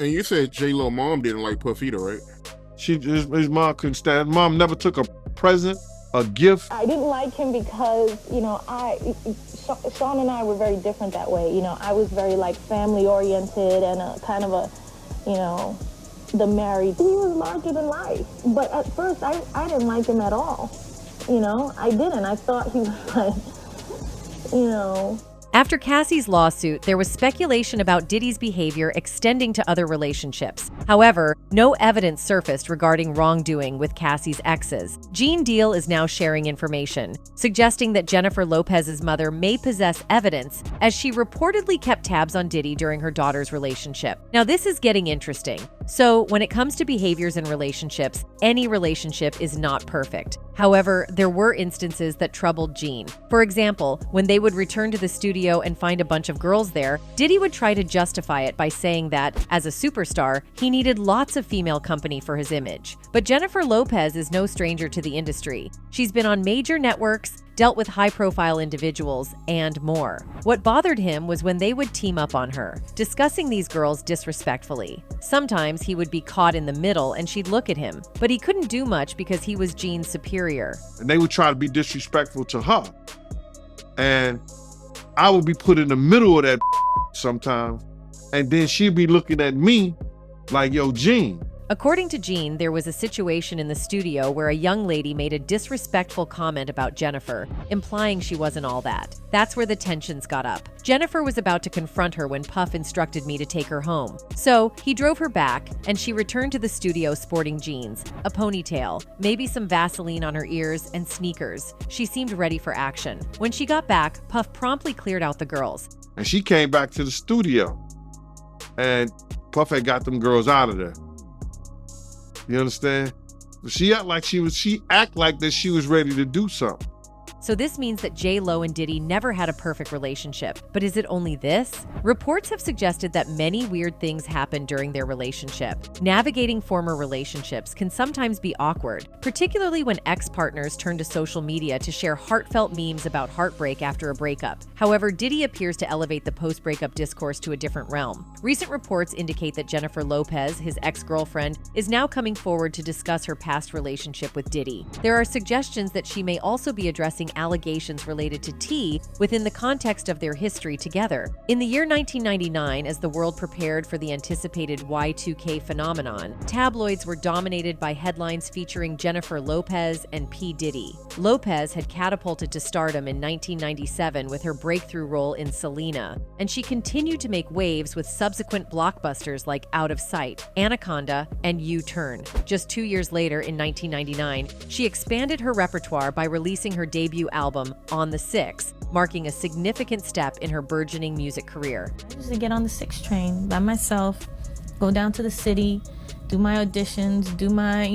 And you said J-Lo mom didn't like Puff either, right? His mom couldn't stand. Mom never took a present, a gift. I didn't like him because, Sean and I were very different that way. I was very like family oriented and a kind of a, the married. He was larger than life. But at first I didn't like him at all. I didn't. I thought he was like, After Cassie's lawsuit, there was speculation about Diddy's behavior extending to other relationships. However, no evidence surfaced regarding wrongdoing with Cassie's exes. Gene Deal is now sharing information, suggesting that Jennifer Lopez's mother may possess evidence, as she reportedly kept tabs on Diddy during her daughter's relationship. Now, this is getting interesting. So, when it comes to behaviors in relationships, any relationship is not perfect. However, there were instances that troubled Gene. For example, when they would return to the studio and find a bunch of girls there, Diddy would try to justify it by saying that, as a superstar, he needed lots of female company for his image. But Jennifer Lopez is no stranger to the industry. She's been on major networks, dealt with high-profile individuals, and more. What bothered him was when they would team up on her, discussing these girls disrespectfully. Sometimes he would be caught in the middle and she'd look at him, but he couldn't do much because he was Gene's superior. And they would try to be disrespectful to her. And I would be put in the middle of that sometimes. And then she'd be looking at me like, yo, Gene. According to Gene, there was a situation in the studio where a young lady made a disrespectful comment about Jennifer, implying she wasn't all that. That's where the tensions got up. Jennifer was about to confront her when Puff instructed me to take her home. So he drove her back, and she returned to the studio sporting jeans, a ponytail, maybe some Vaseline on her ears, and sneakers. She seemed ready for action. When she got back, Puff promptly cleared out the girls. And she came back to the studio, and Puff had got them girls out of there. You understand? She act like that she was ready to do something. So this means that J-Lo and Diddy never had a perfect relationship. But is it only this? Reports have suggested that many weird things happened during their relationship. Navigating former relationships can sometimes be awkward, particularly when ex-partners turn to social media to share heartfelt memes about heartbreak after a breakup. However, Diddy appears to elevate the post-breakup discourse to a different realm. Recent reports indicate that Jennifer Lopez, his ex-girlfriend, is now coming forward to discuss her past relationship with Diddy. There are suggestions that she may also be addressing allegations related to T within the context of their history together. In the year 1999, as the world prepared for the anticipated Y2K phenomenon, tabloids were dominated by headlines featuring Jennifer Lopez and P. Diddy. Lopez had catapulted to stardom in 1997 with her breakthrough role in Selena, and she continued to make waves with subsequent blockbusters like Out of Sight, Anaconda, and U-Turn. Just 2 years later, in 1999, she expanded her repertoire by releasing her debut album, On the Six, marking a significant step in her burgeoning music career. I used to get on the 6 train by myself, go down to the city, do my auditions, do my,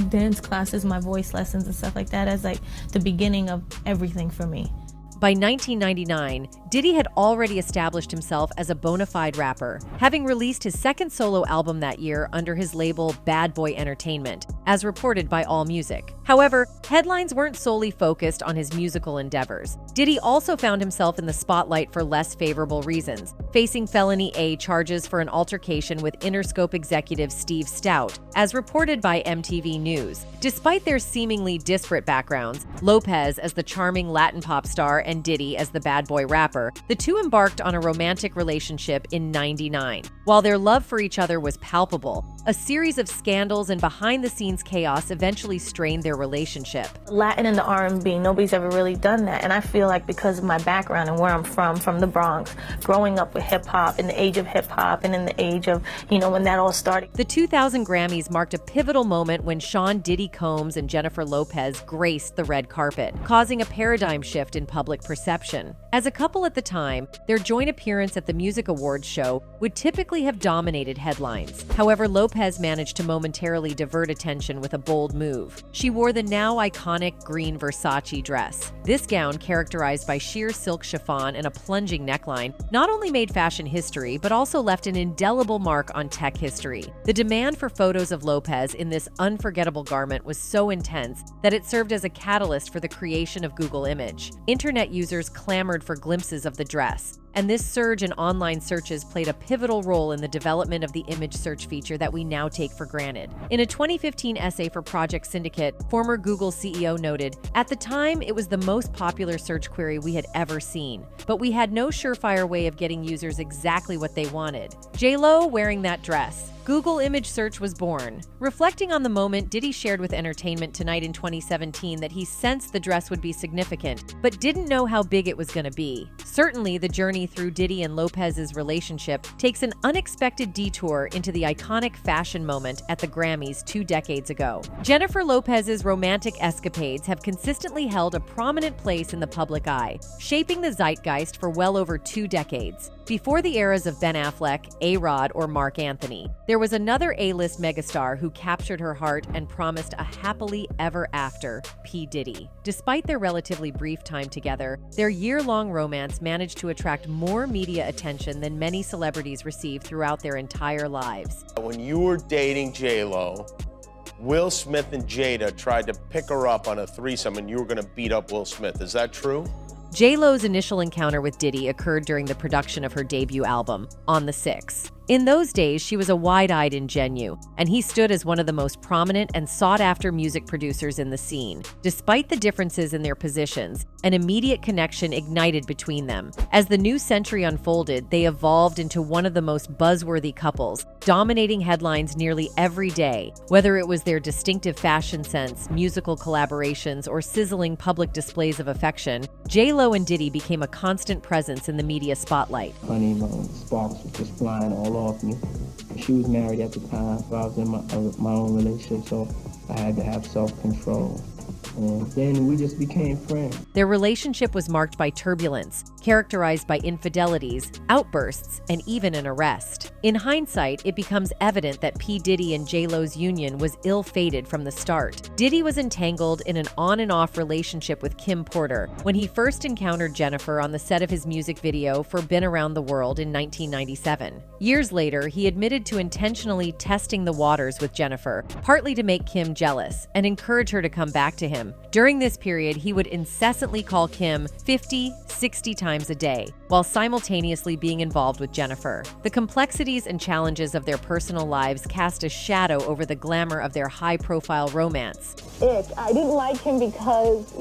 dance classes, my voice lessons and stuff like that as like the beginning of everything for me. By 1999, Diddy had already established himself as a bona fide rapper, having released his second solo album that year under his label Bad Boy Entertainment, as reported by AllMusic. However, headlines weren't solely focused on his musical endeavors. Diddy also found himself in the spotlight for less favorable reasons, facing felony A charges for an altercation with Interscope executive Steve Stout, as reported by MTV News. Despite their seemingly disparate backgrounds, Lopez as the charming Latin pop star and Diddy as the bad boy rapper, the two embarked on a romantic relationship in '99. While their love for each other was palpable, a series of scandals and behind-the-scenes chaos eventually strained their relationship. Latin and the R&B, nobody's ever really done that. And I feel like because of my background and where I'm from the Bronx, growing up with hip-hop, in the age of hip-hop, and in the age of, when that all started. The 2000 Grammys marked a pivotal moment when Sean Diddy Combs and Jennifer Lopez graced the red carpet, causing a paradigm shift in public perception. As a couple at the time, their joint appearance at the Music Awards show would typically have dominated headlines. However, Lopez managed to momentarily divert attention with a bold move. She wore the now iconic green Versace dress. This gown, characterized by sheer silk chiffon and a plunging neckline, not only made fashion history, but also left an indelible mark on tech history. The demand for photos of Lopez in this unforgettable garment was so intense that it served as a catalyst for the creation of Google Image. Internet users clamored for glimpses of the dress, and this surge in online searches played a pivotal role in the development of the image search feature that we now take for granted. In a 2015 essay for Project Syndicate, former Google CEO noted, "At the time, it was the most popular search query we had ever seen, but we had no surefire way of getting users exactly what they wanted. J-Lo wearing that dress. Google image search was born." Reflecting on the moment, Diddy shared with Entertainment Tonight in 2017 that he sensed the dress would be significant, but didn't know how big it was going to be. Certainly, the journey through Diddy and Lopez's relationship takes an unexpected detour into the iconic fashion moment at the Grammys 2 decades ago. Jennifer Lopez's romantic escapades have consistently held a prominent place in the public eye, shaping the zeitgeist for well over 2 decades. Before the eras of Ben Affleck, A-Rod, or Mark Anthony, there was another A-list megastar who captured her heart and promised a happily ever after, P. Diddy. Despite their relatively brief time together, their year-long romance managed to attract more media attention than many celebrities received throughout their entire lives. When you were dating J-Lo, Will Smith and Jada tried to pick her up on a threesome and you were going to beat up Will Smith. Is that true? J-Lo's initial encounter with Diddy occurred during the production of her debut album, On the Six. In those days, she was a wide-eyed ingenue, and he stood as one of the most prominent and sought-after music producers in the scene. Despite the differences in their positions, an immediate connection ignited between them. As the new century unfolded, they evolved into one of the most buzzworthy couples, dominating headlines nearly every day. Whether it was their distinctive fashion sense, musical collaborations, or sizzling public displays of affection, J-Lo and Diddy became a constant presence in the media spotlight. Honeymoon sparks was just flying all off me. She was married at the time, so I was in my own relationship, so I had to have self-control. And then we just became friends. Their relationship was marked by turbulence, characterized by infidelities, outbursts, and even an arrest. In hindsight, it becomes evident that P. Diddy and J-Lo's union was ill-fated from the start. Diddy was entangled in an on-and-off relationship with Kim Porter when he first encountered Jennifer on the set of his music video for Been Around the World in 1997. Years later, he admitted to intentionally testing the waters with Jennifer, partly to make Kim jealous and encourage her to come back to him. During this period, he would incessantly call Kim 50, 60 times a day, while simultaneously being involved with Jennifer. The complexities and challenges of their personal lives cast a shadow over the glamour of their high-profile romance. I didn't like him because,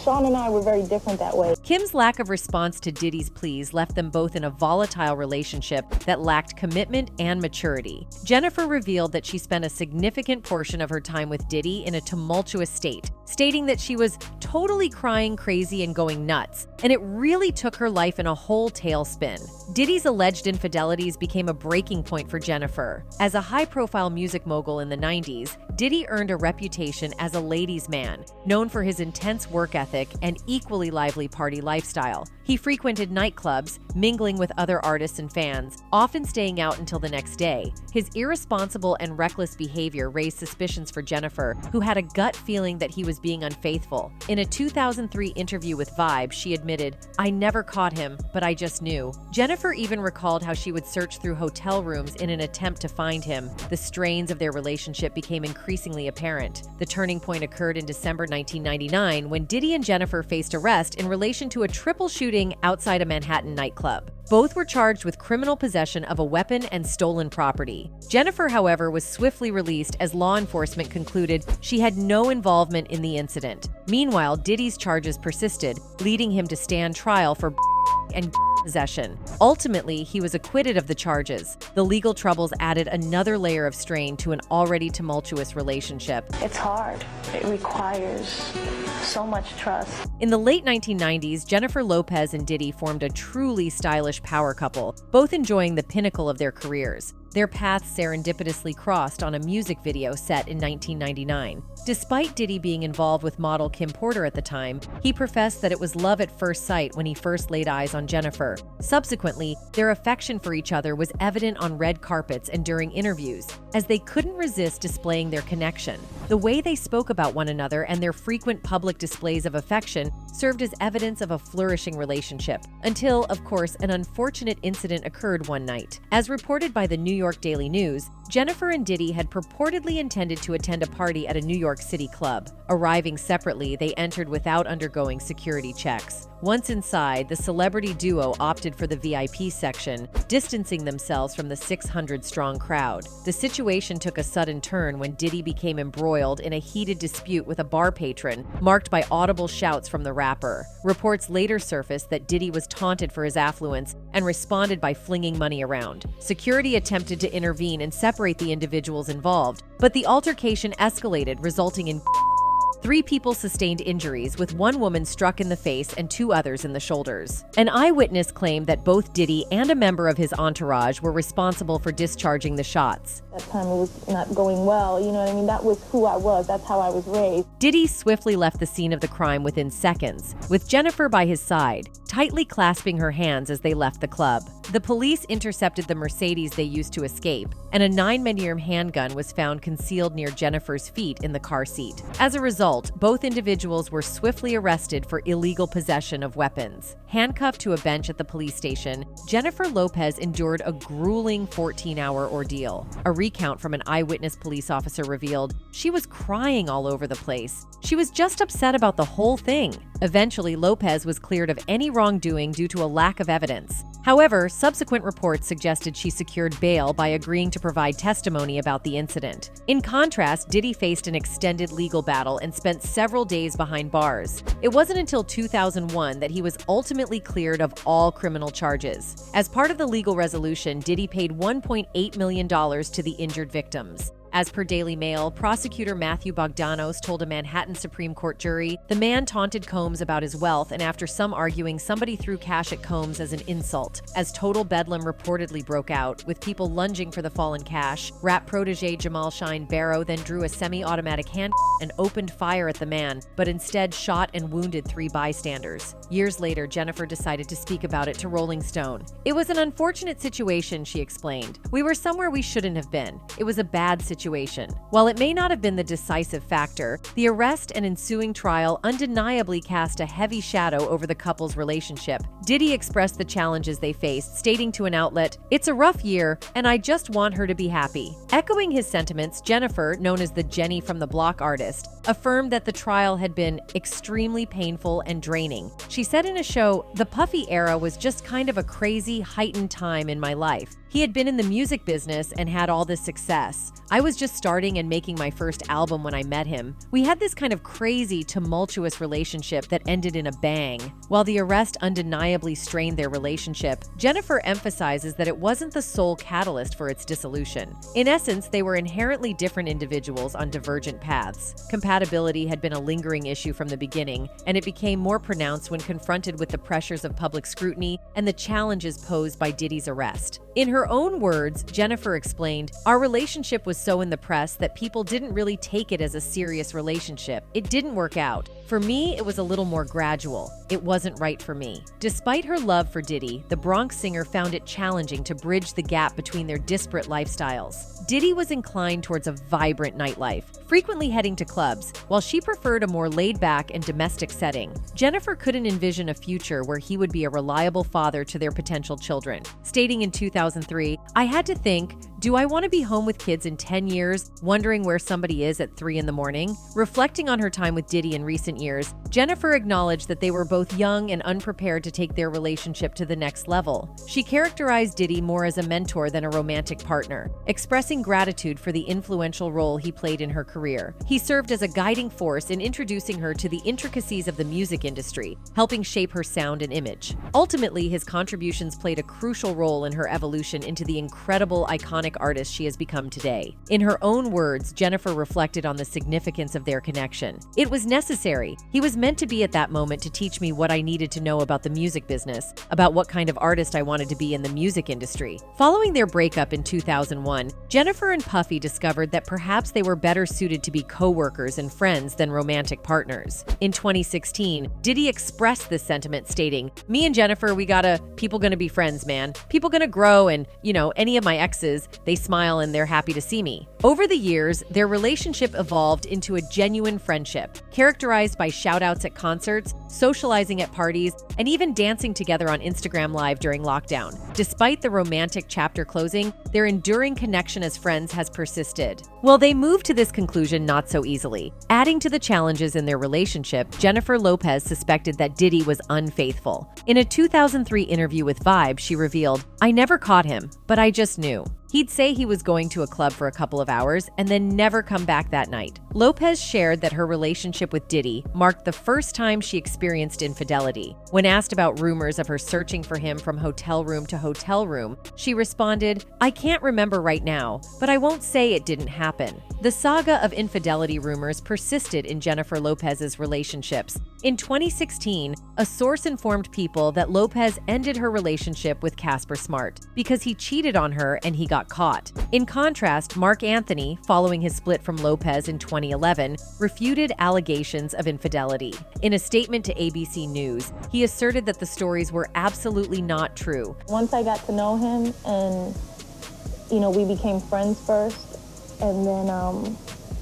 Sean and I were very different that way. Kim's lack of response to Diddy's pleas left them both in a volatile relationship that lacked commitment and maturity. Jennifer revealed that she spent a significant portion of her time with Diddy in a tumultuous state, stating that she was totally crying crazy and going nuts, and it really took her life in a whole tailspin. Diddy's alleged infidelities became a breaking point for Jennifer. As a high-profile music mogul in the 90s, Diddy earned a reputation as a ladies' man, known for his intense work ethic and equally lively party lifestyle. He frequented nightclubs, mingling with other artists and fans, often staying out until the next day. His irresponsible and reckless behavior raised suspicions for Jennifer, who had a gut feeling that he was being unfaithful. In a 2003 interview with Vibe, she admitted, "I never caught him, but I just knew." Jennifer even recalled how she would search through hotel rooms in an attempt to find him. The strains of their relationship became increasingly apparent. The turning point occurred in December 1999 when Diddy and Jennifer faced arrest in relation to a triple shooting outside a Manhattan nightclub. Both were charged with criminal possession of a weapon and stolen property. Jennifer, however, was swiftly released as law enforcement concluded she had no involvement in the incident. Meanwhile, Diddy's charges persisted, leading him to stand trial for and possession. Ultimately, he was acquitted of the charges. The legal troubles added another layer of strain to an already tumultuous relationship. It's hard. It requires so much trust. In the late 1990s, Jennifer Lopez and Diddy formed a truly stylish power couple, both enjoying the pinnacle of their careers. Their paths serendipitously crossed on a music video set in 1999. Despite Diddy being involved with model Kim Porter at the time, he professed that it was love at first sight when he first laid eyes on Jennifer. Subsequently, their affection for each other was evident on red carpets and during interviews, as they couldn't resist displaying their connection. The way they spoke about one another and their frequent public displays of affection served as evidence of a flourishing relationship, until, of course, an unfortunate incident occurred one night. As reported by the New York Daily News, Jennifer and Diddy had purportedly intended to attend a party at a New York City club. Arriving separately, they entered without undergoing security checks. Once inside, the celebrity duo opted for the VIP section, distancing themselves from the 600-strong crowd. The situation took a sudden turn when Diddy became embroiled in a heated dispute with a bar patron, marked by audible shouts from the rapper. Reports later surfaced that Diddy was taunted for his affluence and responded by flinging money around. Security attempted to intervene and separate the individuals involved, but the altercation escalated, resulting in 3 people sustained injuries, with 1 woman struck in the face and 2 others in the shoulders. An eyewitness claimed that both Diddy and a member of his entourage were responsible for discharging the shots. That time it was not going well, you know what I mean? That was who I was, that's how I was raised. Diddy swiftly left the scene of the crime within seconds, with Jennifer by his side, tightly clasping her hands as they left the club. The police intercepted the Mercedes they used to escape, and a 9mm handgun was found concealed near Jennifer's feet in the car seat. As a result, both individuals were swiftly arrested for illegal possession of weapons. Handcuffed to a bench at the police station, Jennifer Lopez endured a grueling 14-hour ordeal. A recount from an eyewitness police officer revealed she was crying all over the place. She was just upset about the whole thing. Eventually, Lopez was cleared of any wrongdoing due to a lack of evidence. However, subsequent reports suggested she secured bail by agreeing to provide testimony about the incident. In contrast, Diddy faced an extended legal battle and spent several days behind bars. It wasn't until 2001 that he was ultimately cleared of all criminal charges. As part of the legal resolution, Diddy paid $1.8 million to the injured victims. As per Daily Mail, prosecutor Matthew Bogdanos told a Manhattan Supreme Court jury the man taunted Combs about his wealth, and after some arguing, somebody threw cash at Combs as an insult. As total bedlam reportedly broke out, with people lunging for the fallen cash, rap protege Jamal Shine Barrow then drew a semi-automatic hand and opened fire at the man, but instead shot and wounded 3 bystanders. Years later, Jennifer decided to speak about it to Rolling Stone. "It was an unfortunate situation," she explained. "We were somewhere we shouldn't have been. It was a bad situation. While it may not have been the decisive factor, the arrest and ensuing trial undeniably cast a heavy shadow over the couple's relationship." Diddy expressed the challenges they faced, stating to an outlet, "It's a rough year, and I just want her to be happy." Echoing his sentiments, Jennifer, known as the Jenny from the Block artist, affirmed that the trial had been extremely painful and draining. She said in a show, "The Puffy era was just kind of a crazy, heightened time in my life. He had been in the music business and had all this success. I was just starting and making my first album when I met him. We had this kind of crazy, tumultuous relationship that ended in a bang." While the arrest undeniably strained their relationship, Jennifer emphasizes that it wasn't the sole catalyst for its dissolution. In essence, they were inherently different individuals on divergent paths. Compatibility had been a lingering issue from the beginning, and it became more pronounced when confronted with the pressures of public scrutiny and the challenges posed by Diddy's arrest. In her own words, Jennifer explained, "Our relationship was so in the press that people didn't really take it as a serious relationship. It didn't work out. For me, it was a little more gradual. It wasn't right for me." Despite her love for Diddy, the Bronx singer found it challenging to bridge the gap between their disparate lifestyles. Diddy was inclined towards a vibrant nightlife, frequently heading to clubs, while she preferred a more laid-back and domestic setting. Jennifer couldn't envision a future where he would be a reliable father to their potential children, stating in 2003, "I had to think, do I want to be home with kids in 10 years, wondering where somebody is at 3 in the morning?" Reflecting on her time with Diddy in recent years, Jennifer acknowledged that they were both young and unprepared to take their relationship to the next level. She characterized Diddy more as a mentor than a romantic partner, expressing gratitude for the influential role he played in her career. He served as a guiding force in introducing her to the intricacies of the music industry, helping shape her sound and image. Ultimately, his contributions played a crucial role in her evolution into the incredible, iconic artist she has become today. In her own words, Jennifer reflected on the significance of their connection. "It was necessary. He was meant to be at that moment to teach me what I needed to know about the music business, about what kind of artist I wanted to be in the music industry." Following their breakup in 2001, Jennifer and Puffy discovered that perhaps they were better suited to be co-workers and friends than romantic partners. In 2016, Diddy expressed this sentiment, stating, "Me and Jennifer, people gonna be friends, man. People gonna grow, and, any of my exes, They smile and they're happy to see me. Over the years, their relationship evolved into a genuine friendship, characterized by shout-outs at concerts, socializing at parties, and even dancing together on Instagram Live during lockdown. Despite the romantic chapter closing, their enduring connection as friends has persisted. Well, they moved to this conclusion not so easily. Adding to the challenges in their relationship, Jennifer Lopez suspected that Diddy was unfaithful. In a 2003 interview with Vibe, she revealed, "I never caught him, but I just knew. He'd say he was going to a club for a couple of hours and then never come back that night." Lopez shared that her relationship with Diddy marked the first time she experienced infidelity. When asked about rumors of her searching for him from hotel room to hotel room, she responded, "I can't remember right now, but I won't say it didn't happen." The saga of infidelity rumors persisted in Jennifer Lopez's relationships. In 2016, a source informed people that Lopez ended her relationship with Casper Smart because he cheated on her and he got caught. In contrast, Mark Anthony, following his split from Lopez in 2011, refuted allegations of infidelity. In a statement to ABC News, he asserted that the stories were absolutely not true. Once I got to know him and, we became friends first, and then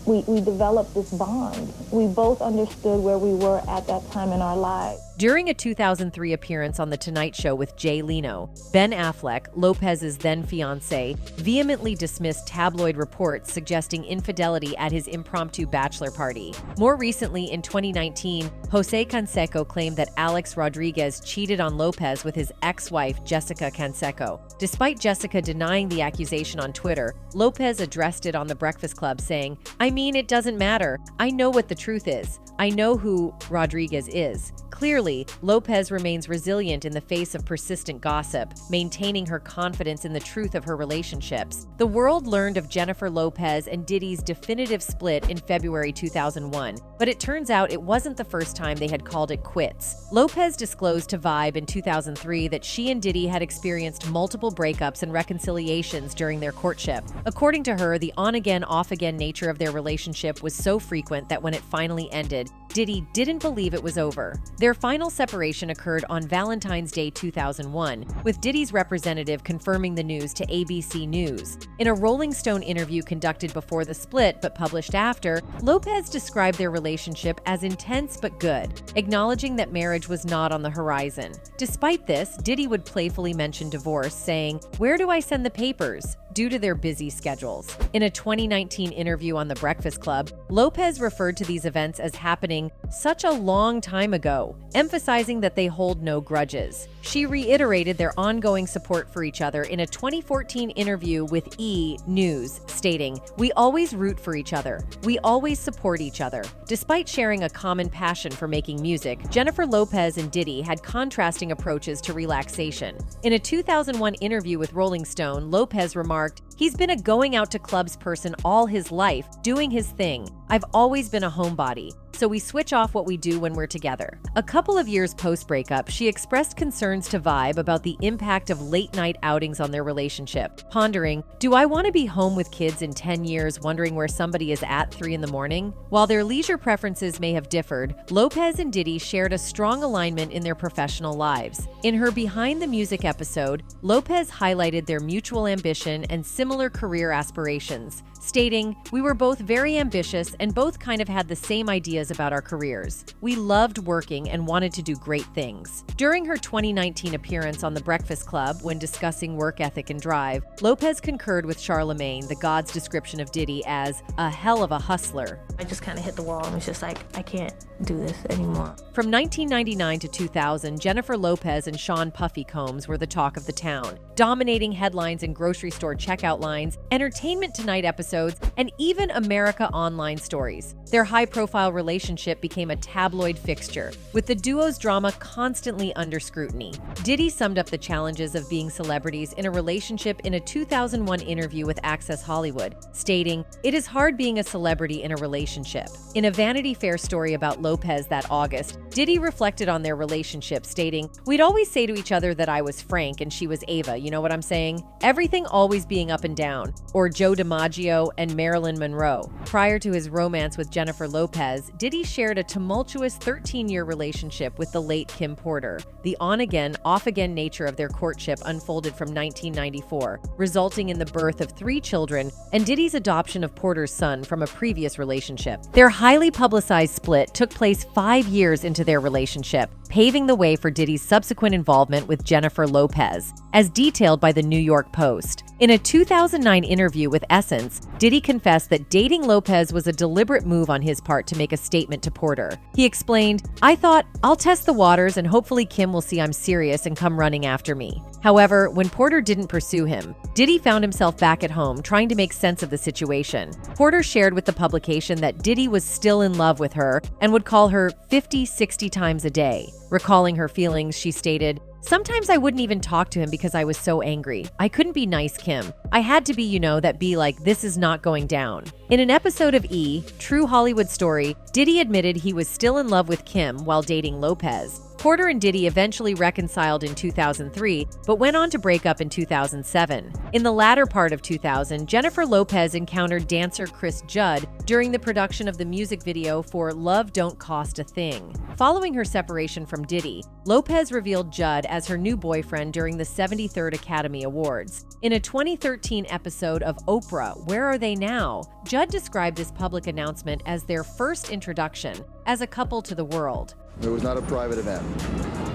we developed this bond. We both understood where we were at that time in our lives. During a 2003 appearance on The Tonight Show with Jay Leno, Ben Affleck, Lopez's then-fiancé, vehemently dismissed tabloid reports suggesting infidelity at his impromptu bachelor party. More recently, in 2019, Jose Canseco claimed that Alex Rodriguez cheated on Lopez with his ex-wife, Jessica Canseco. Despite Jessica denying the accusation on Twitter, Lopez addressed it on The Breakfast Club, saying, "I mean, it doesn't matter. I know what the truth is. I know who Rodriguez is." Clearly, Lopez remains resilient in the face of persistent gossip, maintaining her confidence in the truth of her relationships. The world learned of Jennifer Lopez and Diddy's definitive split in February 2001, but it turns out it wasn't the first time they had called it quits. Lopez disclosed to Vibe in 2003 that she and Diddy had experienced multiple breakups and reconciliations during their courtship. According to her, the on-again, off-again nature of their relationship was so frequent that when it finally ended, Diddy didn't believe it was over. Their final separation occurred on Valentine's Day 2001, with Diddy's representative confirming the news to ABC News. In a Rolling Stone interview conducted before the split but published after, Lopez described their relationship as intense but good, acknowledging that marriage was not on the horizon. Despite this, Diddy would playfully mention divorce, saying, "Where do I send the papers?" due to their busy schedules. In a 2019 interview on The Breakfast Club, Lopez referred to these events as happening such a long time ago, emphasizing that they hold no grudges. She reiterated their ongoing support for each other in a 2014 interview with E! News, stating, "We always root for each other. We always support each other." Despite sharing a common passion for making music, Jennifer Lopez and Diddy had contrasting approaches to relaxation. In a 2001 interview with Rolling Stone, Lopez remarked, "He's been a going out to clubs person all his life, doing his thing. I've always been a homebody, so we switch off what we do when we're together." A couple of years post-breakup, she expressed concerns to Vibe about the impact of late-night outings on their relationship, pondering, "Do I want to be home with kids in 10 years wondering where somebody is at 3 in the morning?" While their leisure preferences may have differed, Lopez and Diddy shared a strong alignment in their professional lives. In her Behind the Music episode, Lopez highlighted their mutual ambition and similar career aspirations, stating, "We were both very ambitious and both kind of had the same ideas about our careers. We loved working and wanted to do great things." During her 2019 appearance on The Breakfast Club, when discussing work ethic and drive, Lopez concurred with Charlemagne, the God's description of Diddy, as a hell of a hustler. I just kind of hit the wall and was just like, I can't do this anymore. From 1999 to 2000, Jennifer Lopez and Sean Puffy Combs were the talk of the town, dominating headlines in grocery store checkout lines, Entertainment Tonight episodes, and even America Online stories. Their high-profile relationship became a tabloid fixture, with the duo's drama constantly under scrutiny. Diddy summed up the challenges of being celebrities in a relationship in a 2001 interview with Access Hollywood, stating, "It is hard being a celebrity in a relationship." In a Vanity Fair story about Lopez that August, Diddy reflected on their relationship, stating, "We'd always say to each other that I was Frank and she was Ava, you know what I'm saying? Everything always being up and down." Or Joe DiMaggio and Marilyn Monroe. Prior to his romance with Jennifer Lopez, Diddy shared a tumultuous 13-year relationship with the late Kim Porter. The on-again, off-again nature of their courtship unfolded from 1994, resulting in the birth of 3 children and Diddy's adoption of Porter's son from a previous relationship. Their highly publicized split took place 5 years into their relationship, paving the way for Diddy's subsequent involvement with Jennifer Lopez, as detailed by the New York Post. In a 2009 interview with Essence, Diddy confessed that dating Lopez was a deliberate move on his part to make a statement to Porter. He explained, "I thought, I'll test the waters and hopefully Kim will see I'm serious and come running after me." However, when Porter didn't pursue him, Diddy found himself back at home trying to make sense of the situation. Porter shared with the publication that Diddy was still in love with her and would call her 50, 60 times a day. Recalling her feelings, she stated, "Sometimes I wouldn't even talk to him because I was so angry. I couldn't be nice, Kim. I had to be, that be like, this is not going down." In an episode of E! True Hollywood Story, Diddy admitted he was still in love with Kim while dating Lopez. Porter and Diddy eventually reconciled in 2003, but went on to break up in 2007. In the latter part of 2000, Jennifer Lopez encountered dancer Chris Judd during the production of the music video for Love Don't Cost a Thing. Following her separation from Diddy, Lopez revealed Judd as her new boyfriend during the 73rd Academy Awards. In a 2013 episode of Oprah, Where Are They Now?, Judd described this public announcement as their first introduction as a couple to the world. It was not a private event.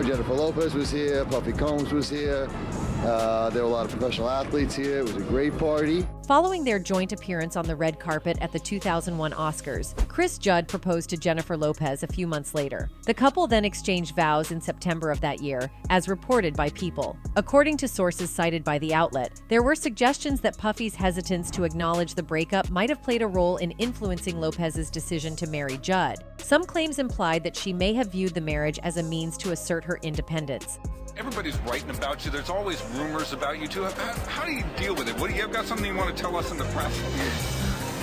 Jennifer Lopez was here, Puffy Combs was here, there were a lot of professional athletes here. It was a great party. Following their joint appearance on the red carpet at the 2001 Oscars, Chris Judd proposed to Jennifer Lopez a few months later. The couple then exchanged vows in September of that year, as reported by People. According to sources cited by the outlet, there were suggestions that Puffy's hesitance to acknowledge the breakup might have played a role in influencing Lopez's decision to marry Judd. Some claims implied that she may have viewed the marriage as a means to assert her independence. Everybody's writing about you. There's always rumors about you, too. How do you deal with it? What do you have got something you want to tell us in the press?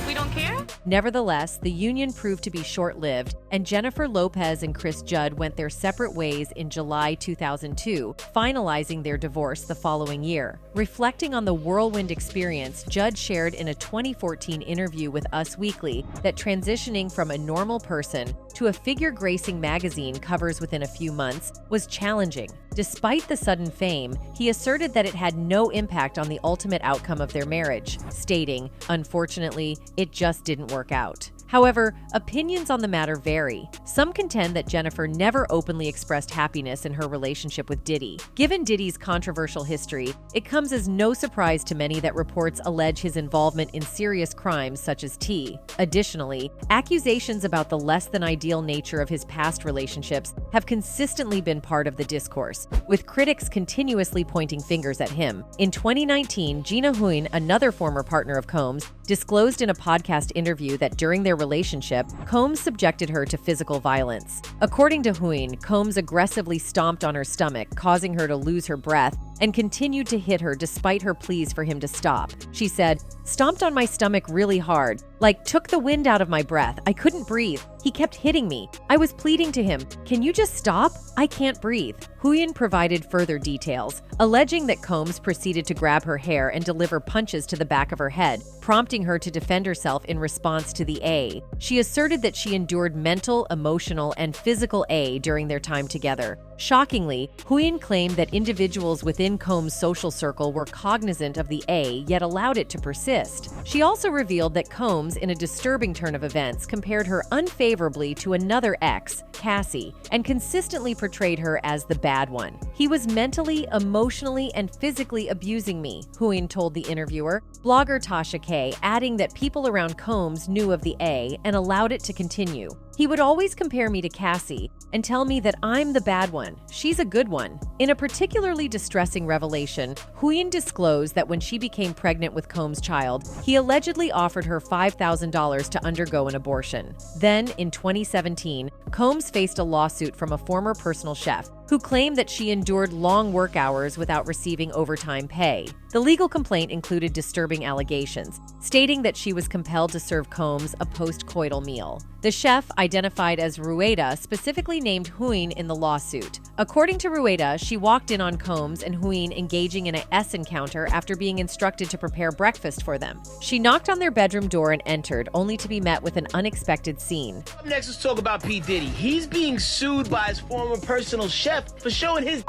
We don't care? Nevertheless, the union proved to be short-lived, and Jennifer Lopez and Chris Judd went their separate ways in July 2002, finalizing their divorce the following year. Reflecting on the whirlwind experience, Judd shared in a 2014 interview with Us Weekly that transitioning from a normal person to a figure gracing magazine covers within a few months was challenging. Despite the sudden fame, he asserted that it had no impact on the ultimate outcome of their marriage, stating, "Unfortunately, it just didn't work out." However, opinions on the matter vary. Some contend that Jennifer never openly expressed happiness in her relationship with Diddy. Given Diddy's controversial history, it comes as no surprise to many that reports allege his involvement in serious crimes such as T. Additionally, accusations about the less-than-ideal nature of his past relationships have consistently been part of the discourse, with critics continuously pointing fingers at him. In 2019, Gina Huyn, another former partner of Combs, disclosed in a podcast interview that during their relationship, Combs subjected her to physical violence. According to Huyn, Combs aggressively stomped on her stomach, causing her to lose her breath, and continued to hit her despite her pleas for him to stop. She said, "Stomped on my stomach really hard, like took the wind out of my breath. I couldn't breathe. He kept hitting me. I was pleading to him, 'Can you just stop? I can't breathe.'" Huyn provided further details, alleging that Combs proceeded to grab her hair and deliver punches to the back of her head, prompting her to defend herself in response to the A. She asserted that she endured mental, emotional, and physical A during their time together. Shockingly, Huyn claimed that individuals within Combs' social circle were cognizant of the A, yet allowed it to persist. She also revealed that Combs, in a disturbing turn of events, compared her unfavorably to another ex, Cassie, and consistently portrayed her as the bad one. "He was mentally, emotionally, and physically abusing me," Huyn told the interviewer. Blogger Tasha K, adding that people around Combs knew of the A and allowed it to continue. "He would always compare me to Cassie and tell me that I'm the bad one. She's a good one." In a particularly distressing revelation, Huyn disclosed that when she became pregnant with Combs' child, he allegedly offered her $5,000 to undergo an abortion. Then, in 2017, Combs faced a lawsuit from a former personal chef who claimed that she endured long work hours without receiving overtime pay. The legal complaint included disturbing allegations, stating that she was compelled to serve Combs a post-coital meal. The chef, identified as Rueda, specifically named Huyn in the lawsuit. According to Rueda, she walked in on Combs and Huyen engaging in a S encounter after being instructed to prepare breakfast for them. She knocked on their bedroom door and entered, only to be met with an unexpected scene. Up next, let's talk about P. Diddy. He's being sued by his former personal chef for showing his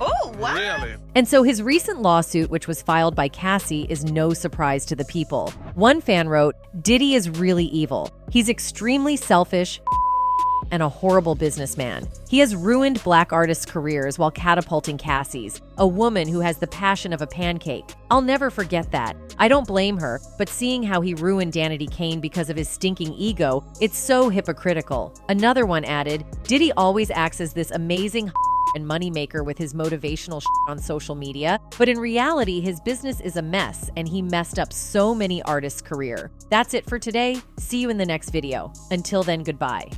Oh, wow. Really? And so his recent lawsuit, which was filed by Cassie, is no surprise to the people. One fan wrote, "Diddy is really evil. He's extremely selfish and a horrible businessman. He has ruined black artists' careers while catapulting Cassie's, a woman who has the passion of a pancake. I'll never forget that. I don't blame her, but seeing how he ruined Danity Kane because of his stinking ego, it's so hypocritical." Another one added, "Diddy always acts as this amazing and moneymaker with his motivational on social media, but in reality, his business is a mess and he messed up so many artists' career." That's it for today. See you in the next video. Until then, goodbye.